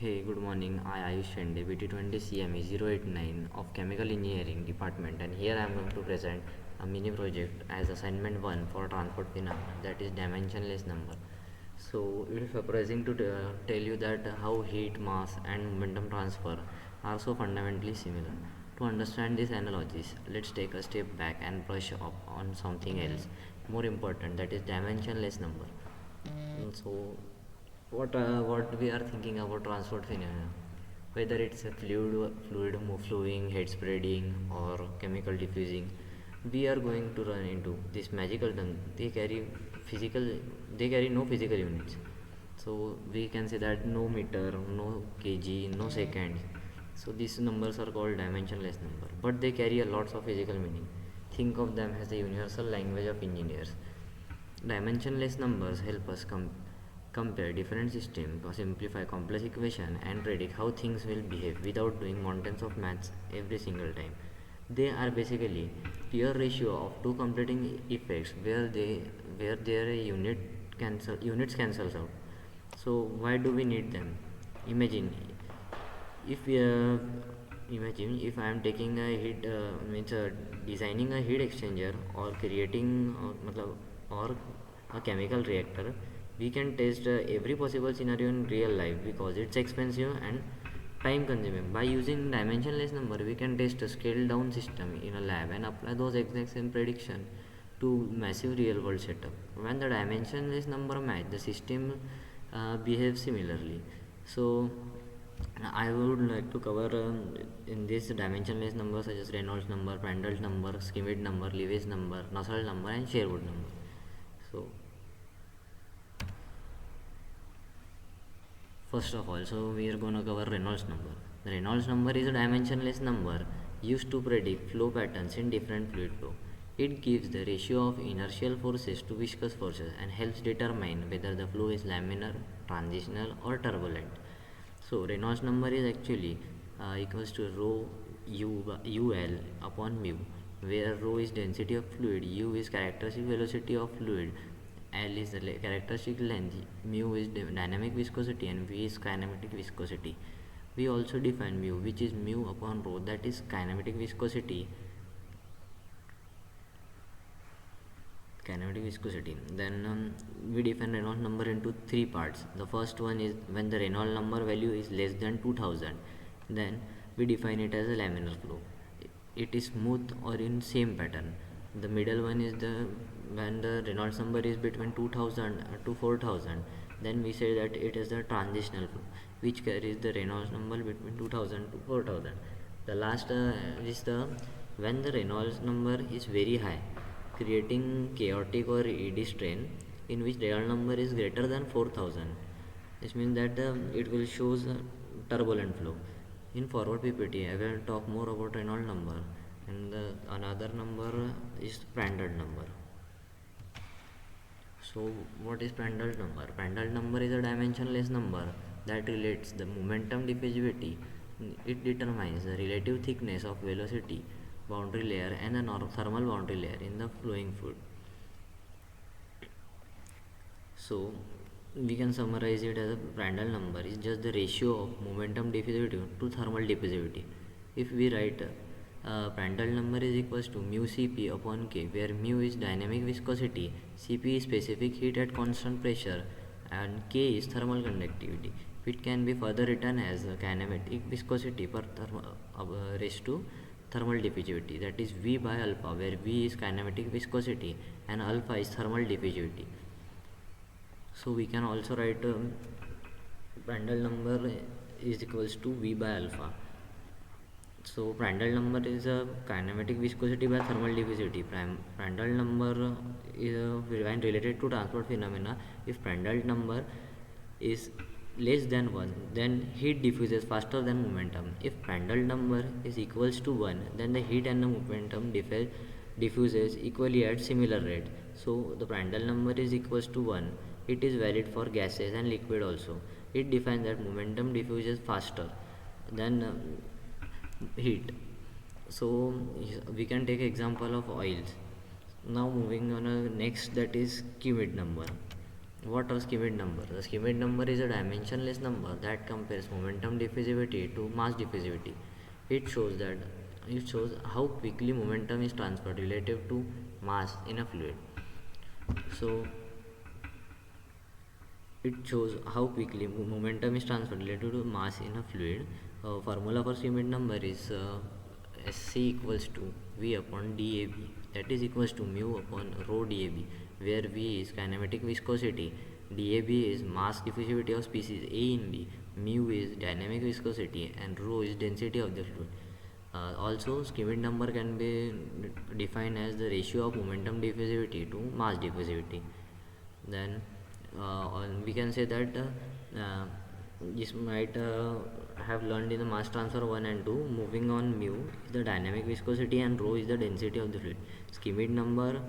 Hey, good morning. I Ayush Shende, BT20 CME 089 of Chemical Engineering Department, and here I am going to present a mini project as assignment 1 for transport phenomena, that is dimensionless number. So it is surprising to tell you that how heat, mass and momentum transfer are so fundamentally similar. To understand these analogies, let's take a step back and brush up on something else more important, that is dimensionless number. So what we are thinking about transport phenomena, whether it's a flowing, head spreading or chemical diffusing, we are going to run into this magical term. Physical they carry no physical units. So we can say that no meter, no kg, no seconds. So these numbers are called dimensionless number, but they carry a lots of physical meaning. Think of them as the universal language of engineers. Dimensionless numbers help us compare different systems, simplify complex equations, and predict how things will behave without doing mountains of maths every single time. They are basically pure ratio of two competing effects where their units cancels out. So why do we need them? Imagine if we imagine if I am taking a heat means designing a heat exchanger or creating or a chemical reactor. We can test every possible scenario in real life because it's expensive and time consuming. By using dimensionless number, we can test a scaled down system in a lab and apply those exact same prediction to massive real world setup. When the dimensionless number match, the system behaves similarly. So I would like to cover in this dimensionless numbers such as Reynolds number, Prandtl number, Schmidt number, Lewis number, Nusselt number, and Sherwood number. So first of all, so we are gonna cover Reynolds number. The Reynolds number is a dimensionless number used to predict flow patterns in different fluid flow. It gives the ratio of inertial forces to viscous forces and helps determine whether the flow is laminar, transitional, or turbulent. So Reynolds number is actually equals to rho ul upon mu, where rho is density of fluid, u is characteristic velocity of fluid, L is the characteristic length, mu is dynamic viscosity, and V is kinematic viscosity. We also define mu, which is mu upon rho, that is kinematic viscosity. Then we define Reynolds number into three parts. The first one is when the Reynolds number value is less than 2000. Then we define it as a laminar flow. It is smooth or in same pattern. The middle one is the when the Reynolds number is between 2000 to 4000. Then we say that it is the transitional flow, which carries the Reynolds number between 2000 to 4000. The last is the when the Reynolds number is very high, creating chaotic or eddy strain in which real number is greater than 4000. This means that it will shows turbulent flow. In forward PPT, I will talk more about Reynolds number, and another number is Prandtl number. So what is Prandtl number? Prandtl number is a dimensionless number that relates the momentum diffusivity. It determines the relative thickness of velocity boundary layer and the thermal boundary layer in the flowing fluid. So we can summarize it as a Prandtl number is just the ratio of momentum diffusivity to thermal diffusivity. If we write Prandtl number is equals to mu Cp upon K, where mu is dynamic viscosity, Cp is specific heat at constant pressure, and K is thermal conductivity. It can be further written as kinematic viscosity per raised to thermal diffusivity, that is V by alpha, where V is kinematic viscosity and alpha is thermal diffusivity. So we can also write Prandtl number is equals to V by alpha. So Prandtl number is a kinematic viscosity by thermal diffusivity. Prandtl number is when related to transport phenomena. If Prandtl number is less than 1, then heat diffuses faster than momentum. If Prandtl number is equals to 1, then the heat and the momentum diffuses equally at similar rate. So the Prandtl number is equals to 1. It is valid for gases and liquid also. It defines that momentum diffuses faster than heat. So we can take example of oils. Now moving on next, that is Schmidt number. What are schematic number? The schematic number is a dimensionless number that compares momentum diffusivity to mass diffusivity. It shows that it shows how quickly momentum is transferred relative to mass in a fluid. So it shows how quickly momentum is transferred related to mass in a fluid. Formula for schematic number is Sc equals to V upon dAb, that is equals to mu upon rho dAb, where V is kinematic viscosity, dAb is mass diffusivity of species A in B, mu is dynamic viscosity, and rho is density of the fluid. Also, schematic number can be defined as the ratio of momentum diffusivity to mass diffusivity. Then we can say that this might have learned in the mass transfer 1 and 2. Moving on, mu is the dynamic viscosity and rho is the density of the fluid. Schematic number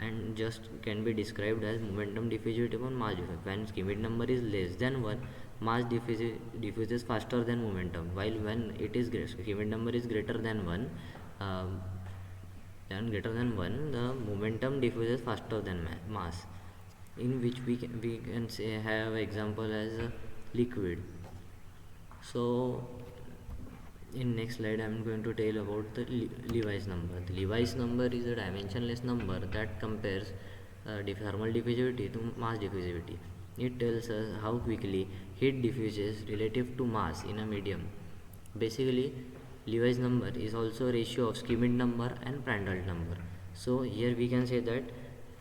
and just can be described as momentum diffusivity upon mass diffusivity. When schematic number is less than 1, mass diffuses faster than momentum, while when it is schematic number is greater than 1, the momentum diffuses faster than mass, in which we can say have example as a liquid. So in next slide I am going to tell about the Levi's number. The Levi's number is a dimensionless number that compares thermal diffusivity to mass diffusivity. It tells us how quickly heat diffuses relative to mass in a medium. Basically, Levi's number is also a ratio of schematic number and Prandtl number. So here we can say that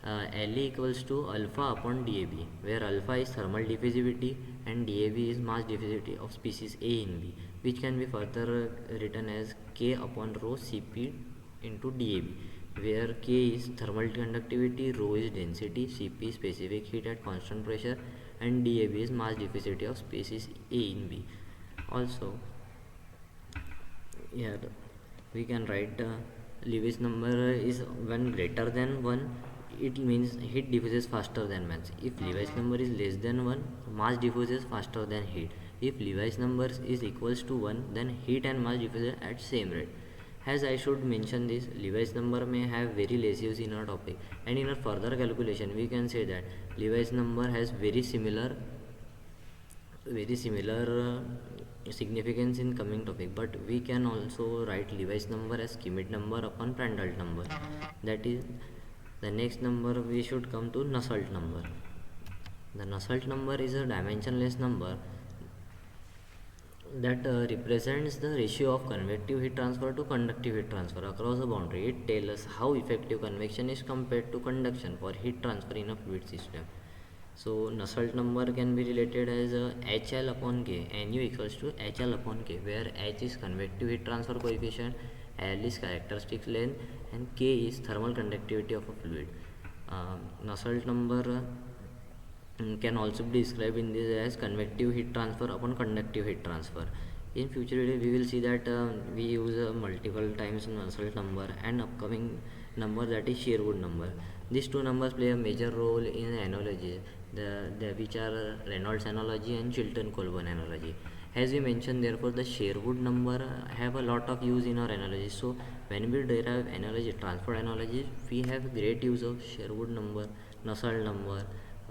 Le equals to alpha upon dAb, where alpha is thermal diffusivity and dAb is mass diffusivity of species A in B, which can be further written as K upon rho Cp into dAb, where K is thermal conductivity, rho is density, Cp is specific heat at constant pressure, and dAb is mass diffusivity of species A in B. Also, here we can write Lewis number is when greater than 1, it means heat diffuses faster than mass. If Levi's number is less than 1, mass diffuses faster than heat. If Levi's number is equals to 1, then heat and mass diffuse at same rate. As I should mention this, Levi's number may have very less use in our topic, and in our further calculation we can say that Levi's number has very similar significance in coming topic, but we can also write Levi's number as schematic number upon Prandtl number. That is, the next number we should come to Nusselt number. The Nusselt number is a dimensionless number that represents the ratio of convective heat transfer to conductive heat transfer across a boundary. It tells us how effective convection is compared to conduction for heat transfer in a fluid system. So Nusselt number can be related as HL upon K, Nu equals to HL upon K, where H is convective heat transfer coefficient, L is characteristic length, and K is thermal conductivity of a fluid. Nusselt number can also be described in this as convective heat transfer upon conductive heat transfer. In future video we will see that we use multiple times Nusselt number and upcoming number, that is Sherwood number. These two numbers play a major role in analogy, which are Reynolds analogy and Chilton-Colburn analogy. As we mentioned, therefore the Sherwood number have a lot of use in our analogy. So when we derive analogy, transport analogy, we have great use of Sherwood number, Nusselt number,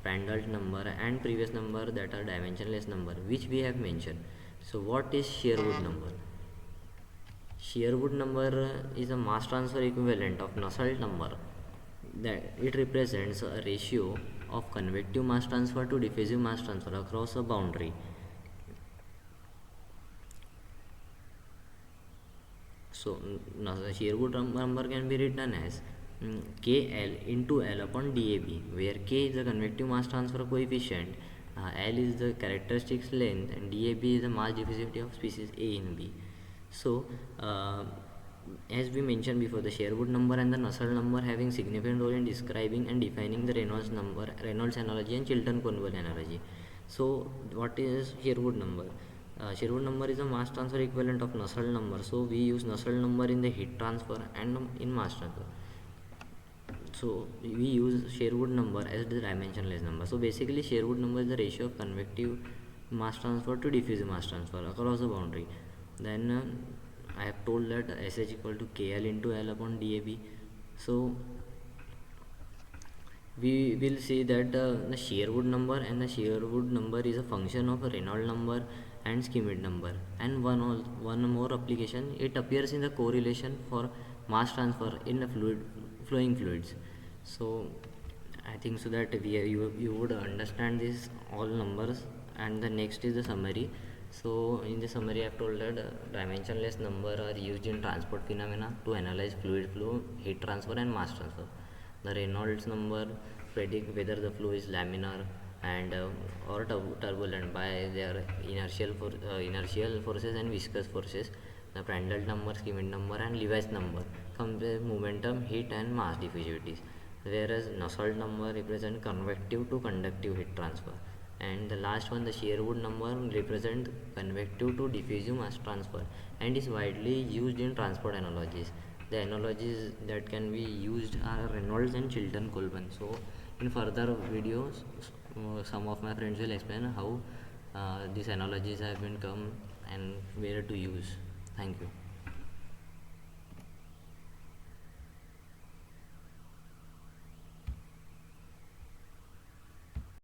Prandtl number, and previous number, that are dimensionless number, which we have mentioned. So what is Sherwood number? Sherwood number is a mass transfer equivalent of Nusselt number. That it represents a ratio of convective mass transfer to diffusive mass transfer across a boundary. So Sherwood number can be written as KL into L upon dAb, where K is the convective mass transfer coefficient, L is the characteristics length, and dAb is the mass diffusivity of species A and B. So as we mentioned before, the Sherwood number and the Nusselt number having significant role in describing and defining the Reynolds number, Reynolds analogy, and Chilton-Colburn analogy. So what is Sherwood number? Sherwood number is a mass transfer equivalent of Nusselt number. So we use Nusselt number in the heat transfer and in mass transfer. So we use Sherwood number as the dimensionless number. So basically Sherwood number is the ratio of convective mass transfer to diffusive mass transfer across the boundary. Then I have told that SH equal to KL into L upon dAb. So we will see that the Sherwood number, and the Sherwood number is a function of a Reynolds number and Schmidt number. And one more application, it appears in the correlation for mass transfer in the flowing fluids. So I think so that you would understand these all numbers. And the next is the summary. So in the summary, I've told that dimensionless number are used in transport phenomena to analyze fluid flow, heat transfer, and mass transfer. The Reynolds number predict whether the flow is laminar and or turbulent by their inertial forces and viscous forces. The Prandtl number, Schmidt number, and Lewis number compare momentum, heat, and mass diffusivities, whereas Nusselt number represent convective to conductive heat transfer. And the last one, the Sherwood number, represent convective to diffusive mass transfer and is widely used in transport analogies. The analogies that can be used are Reynolds and Chilton-Colburn. So in further videos, some of my friends will explain how these analogies have been come and where to use. Thank you.